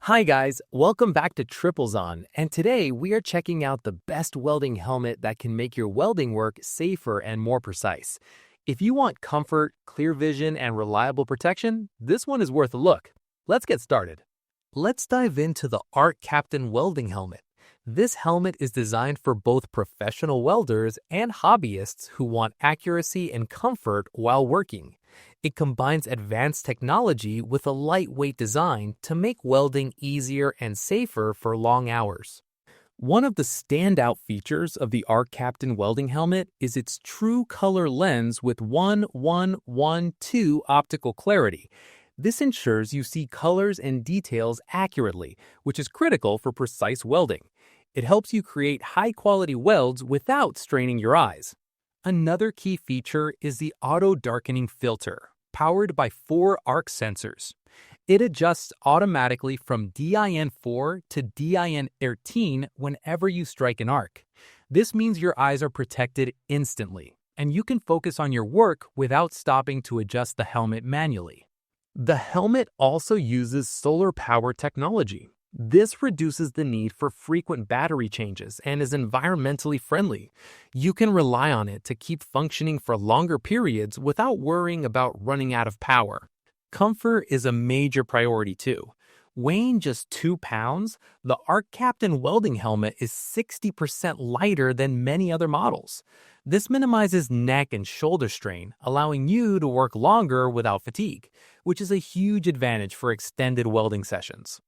Hi guys, welcome back to Triplezon, and today we are checking out the best welding helmet that can make your welding work safer and more precise. If you want comfort, clear vision, and reliable protection, this one is worth a look. Let's get started. Let's dive into the Arc Captain welding helmet. This helmet is designed for both professional welders and hobbyists who want accuracy and comfort while working. It combines advanced technology with a lightweight design to make welding easier and safer for long hours. One of the standout features of the Arc Captain welding helmet is its true color lens with 1112 optical clarity. This ensures you see colors and details accurately, which is critical for precise welding. It helps you create high-quality welds without straining your eyes. Another key feature is the auto-darkening filter, powered by 4 arc sensors. It adjusts automatically from DIN4 to DIN13 whenever you strike an arc. This means your eyes are protected instantly, and you can focus on your work without stopping to adjust the helmet manually. The helmet also uses solar power technology. This reduces the need for frequent battery changes and is environmentally friendly. You can rely on it to keep functioning for longer periods without worrying about running out of power. Comfort is a major priority too. Weighing just 2 pounds, the Arc Captain welding helmet is 60% lighter than many other models. This minimizes neck and shoulder strain, allowing you to work longer without fatigue, which is a huge advantage for extended welding sessions.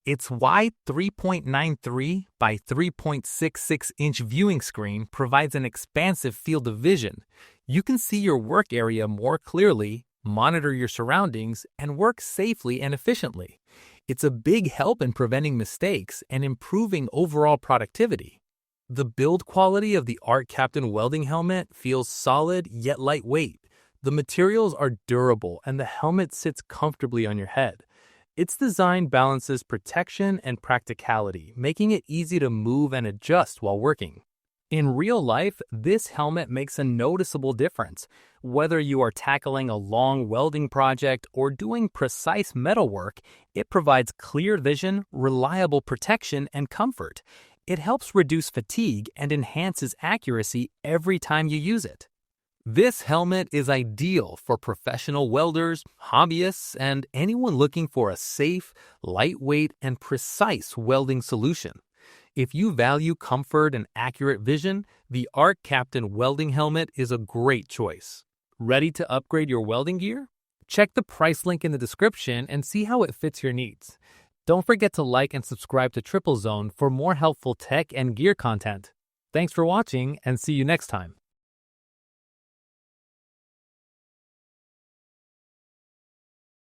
Its wide 3.93 by 3.66-inch viewing screen provides an expansive field of vision. You can see your work area more clearly, monitor your surroundings, and work safely and efficiently. It's a big help in preventing mistakes and improving overall productivity. The build quality of the Arc Captain welding helmet feels solid yet lightweight. The materials are durable and the helmet sits comfortably on your head. Its design balances protection and practicality, making it easy to move and adjust while working. In real life, this helmet makes a noticeable difference. Whether you are tackling a long welding project or doing precise metalwork, it provides clear vision, reliable protection, and comfort. It helps reduce fatigue and enhances accuracy every time you use it. This helmet is ideal for professional welders, hobbyists, and anyone looking for a safe, lightweight, and precise welding solution. If you value comfort and accurate vision, the Arc Captain welding helmet is a great choice. Ready to upgrade your welding gear? Check the price link in the description and see how it fits your needs. Don't forget to like and subscribe to Triplezon for more helpful tech and gear content. Thanks for watching, and see you next time.